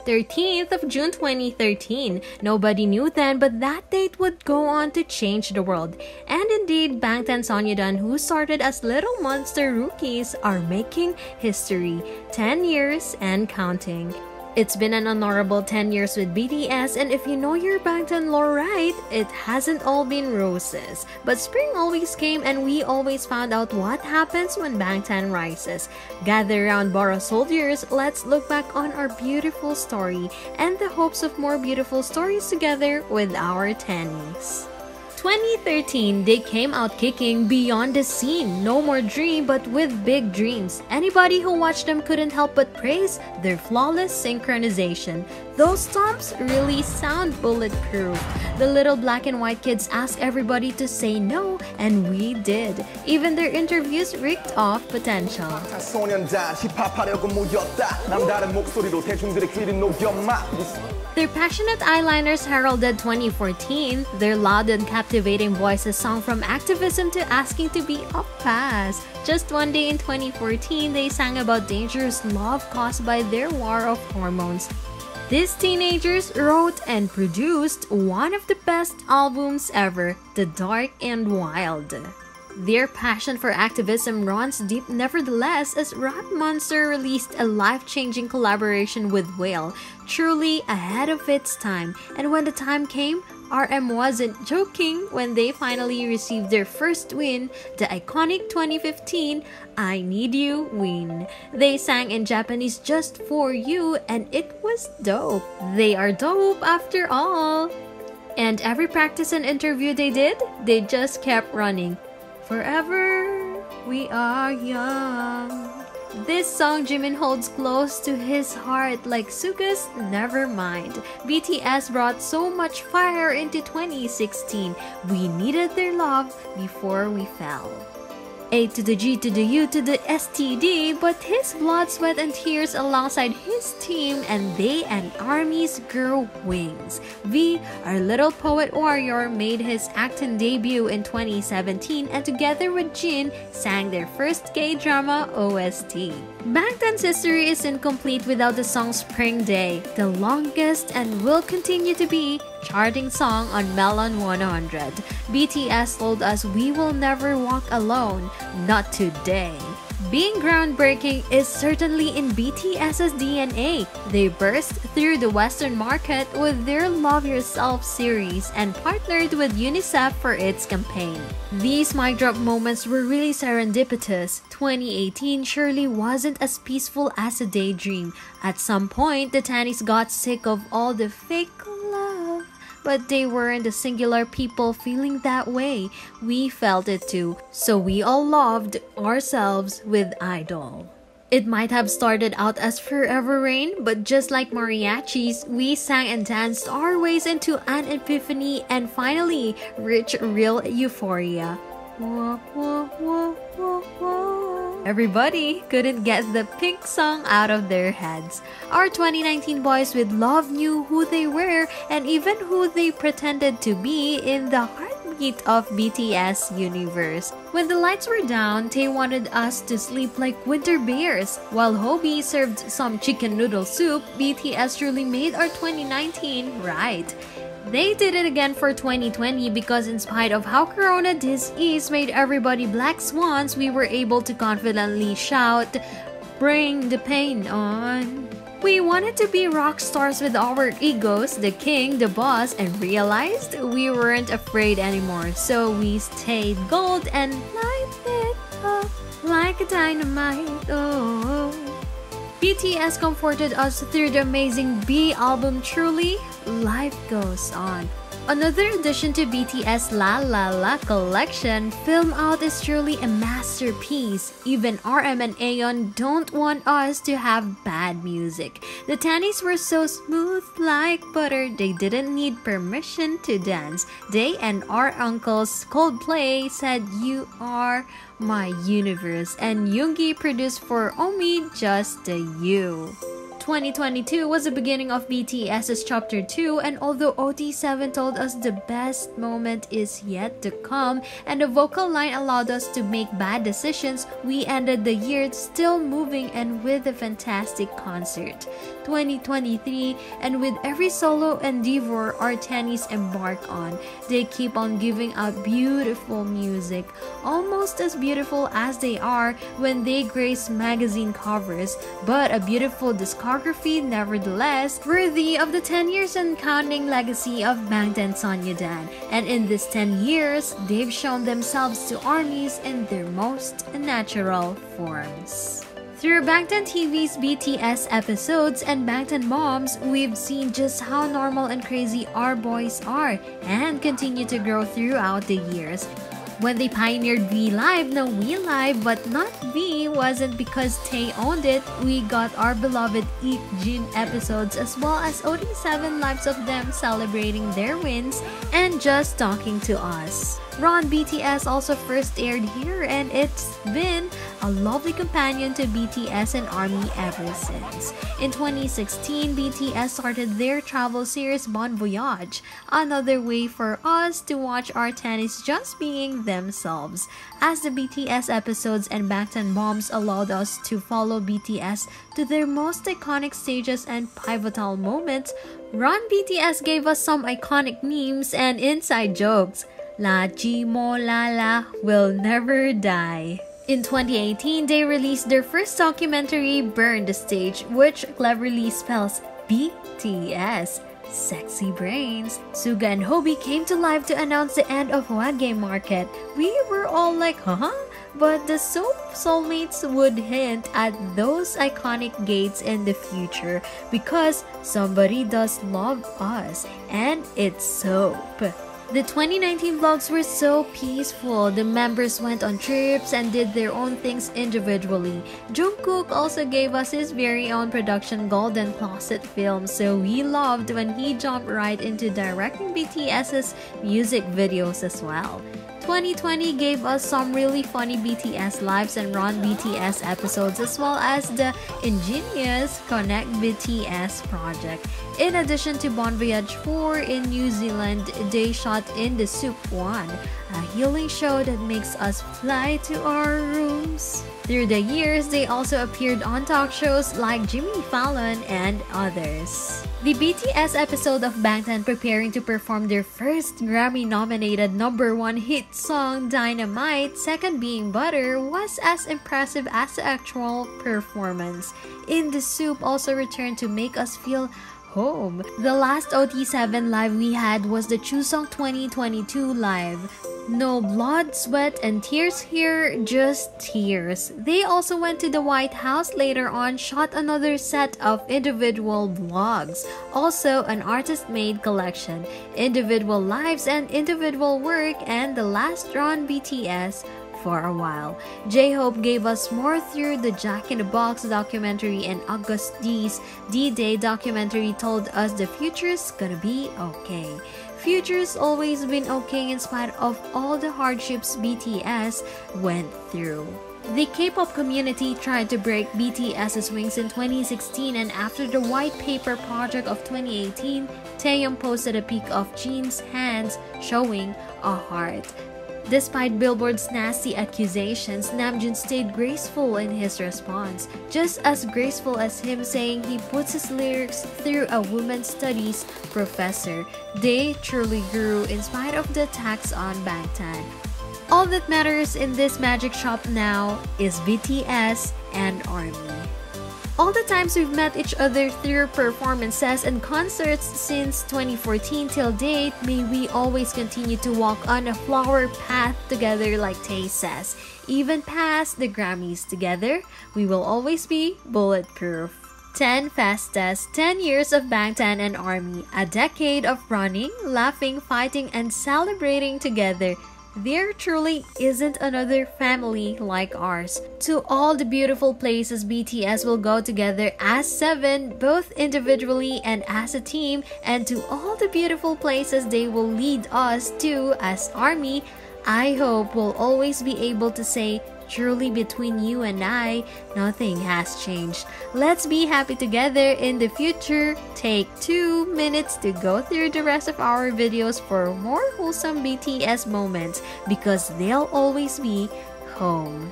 13th of June 2013. Nobody knew then, but that date would go on to change the world. And indeed, Bangtan Sonyeon, who started as little monster rookies, are making history. 10 years and counting. It's been an honorable 10 years with BTS, and if you know your Bangtan lore right, it hasn't all been roses. But spring always came and we always found out what happens when Bangtan rises. Gather around Bora soldiers, let's look back on our beautiful story and the hopes of more beautiful stories together with our Tannies. 2013, they came out kicking beyond the scene. No more dream, but with big dreams. Anybody who watched them couldn't help but praise their flawless synchronization. Those stomps really sound bulletproof. The little black and white kids asked everybody to say no, and we did. Even their interviews reeked of potential. Their passionate eyeliners heralded 2014. Their loud and captivating voices sang from activism to asking to be uppassed. Just one day in 2014, they sang about dangerous love caused by their war of hormones. These teenagers wrote and produced one of the best albums ever, The Dark and Wild. Their passion for activism runs deep nevertheless, as Rap Monster released a life-changing collaboration with Whale, truly ahead of its time. And when the time came, RM wasn't joking when they finally received their first win, the iconic 2015 I Need You win. They sang in Japanese Just For You, and it was dope. They are dope after all. And every practice and interview they did, they just kept running. Forever, we are young. This song Jimin holds close to his heart like Suga's Nevermind. BTS brought so much fire into 2016. We needed their love before we fell. A to the G to the U to the STD, but his blood, sweat, and tears alongside his team, and they and ARMY's grew wings. V, our little poet warrior, made his acting debut in 2017 and together with Jin, sang their first K-drama OST. Bangtan's history is incomplete without the song Spring Day, the longest and will continue to be charting song on Melon 100. BTS told us we will never walk alone, not today. Being groundbreaking is certainly in BTS's DNA. They burst through the Western market with their Love Yourself series and partnered with UNICEF for its campaign. These mic drop moments were really serendipitous. 2018 surely wasn't as peaceful as a daydream. At some point, the Tannies got sick of all the fake love. But they weren't the singular people feeling that way. We felt it too. So we all loved ourselves with Idol. It might have started out as Forever Rain, but just like mariachis, we sang and danced our ways into an epiphany and finally reached real euphoria. Whoa, whoa, whoa, whoa, whoa. Everybody couldn't get the Pink song out of their heads. Our 2019 boys with love knew who they were and even who they pretended to be in the heartbeat of BTS universe. When the lights were down, they wanted us to sleep like winter bears. While Hobie served some chicken noodle soup, BTS truly made our 2019 right. They did it again for 2020 because in spite of how Corona disease made everybody black swans, we were able to confidently shout, "Bring the pain on." We wanted to be rock stars with our egos, the king, the boss, and realized we weren't afraid anymore. So we stayed gold and light it up like a dynamite. Oh. BTS comforted us through the amazing B album. Truly, life goes on. Another addition to BTS La La La collection, Film Out is truly a masterpiece. Even RM and Aeon don't want us to have bad music. The Tannies were so smooth like butter, they didn't need permission to dance. They and our uncles Coldplay said you are my universe, and Yoongi produced for Omi Just the You. 2022 was the beginning of BTS's Chapter 2, and although OT7 told us the best moment is yet to come and the vocal line allowed us to make bad decisions, we ended the year still moving and with a fantastic concert. 2023, and with every solo endeavor our Tennies embark on, they keep on giving out beautiful music, almost as beautiful as they are when they grace magazine covers, but a beautiful discography nevertheless, worthy of the 10 years and counting legacy of Bangtan Sonyeondan. And in these 10 years, they've shown themselves to ARMYs in their most natural forms. Through Bangtan TV's BTS episodes and Bangtan Moms, we've seen just how normal and crazy our boys are and continue to grow throughout the years. When they pioneered V Live, no We Live, but not V wasn't because Tae owned it. We got our beloved Eat Jin episodes as well as OT7 lives of them celebrating their wins and just talking to us. Run BTS also first aired here, and it's been a lovely companion to BTS and ARMY ever since. In 2016, BTS started their travel series Bon Voyage, another way for us to watch our Tennies just being themselves, as the BTS episodes and Bangtan Moms allowed us to follow BTS to their most iconic stages and pivotal moments. Run BTS gave us some iconic memes and inside jokes. La Ji Mo La La will never die. In 2018, they released their first documentary, Burn the Stage, which cleverly spells BTS. Sexy brains. Suga and Hobie came to life to announce the end of Wage Market. We were all like, huh? But the soap soulmates would hint at those iconic gates in the future because somebody does love us, and it's soap. The 2019 vlogs were so peaceful. The members went on trips and did their own things individually. Jungkook also gave us his very own production Golden Closet film, so we loved when he jumped right into directing BTS's music videos as well. 2020 gave us some really funny BTS lives and Run BTS episodes as well as the ingenious Connect BTS project. In addition to Bon Voyage 4 in New Zealand, they shot in the Soup 1, a healing show that makes us fly to our rooms. Through the years, they also appeared on talk shows like Jimmy Fallon and others. The BTS episode of Bangtan preparing to perform their first Grammy-nominated #1 hit song Dynamite, second being Butter, was as impressive as the actual performance. In the Soup also returned to make us feel home. The last OT7 live we had was the Chuseok 2022 live. No blood, sweat, and tears here, just tears. They also went to the White House later on, shot another set of individual vlogs, also an artist-made collection, individual lives and individual work, and the last Run BTS for a while. J-Hope gave us more through the Jack in the Box documentary, and August D's D-Day documentary told us the future's gonna be okay. Future's always been okay in spite of all the hardships BTS went through. The K-pop community tried to break BTS's wings in 2016, and after the White Paper project of 2018, Taeyong posted a pic of Jin's hands showing a heart. Despite Billboard's nasty accusations, Namjoon stayed graceful in his response, just as graceful as him saying he puts his lyrics through a women's studies professor. They truly grew in spite of the attacks on Bangtan. All that matters in this magic shop now is BTS and ARMY. All the times we've met each other through performances and concerts since 2014 till date, may we always continue to walk on a flower path together like Tae says. Even past the Grammys together, we will always be bulletproof. 10 Festas, 10 years of Bangtan and ARMY, a decade of running, laughing, fighting, and celebrating together. There truly isn't another family like ours. To all the beautiful places BTS will go together as 7, both individually and as a team, and to all the beautiful places they will lead us to as ARMY, I hope we'll always be able to say truly between you and I, nothing has changed. Let's be happy together in the future. Take 2 minutes to go through the rest of our videos for more wholesome BTS moments because they'll always be home.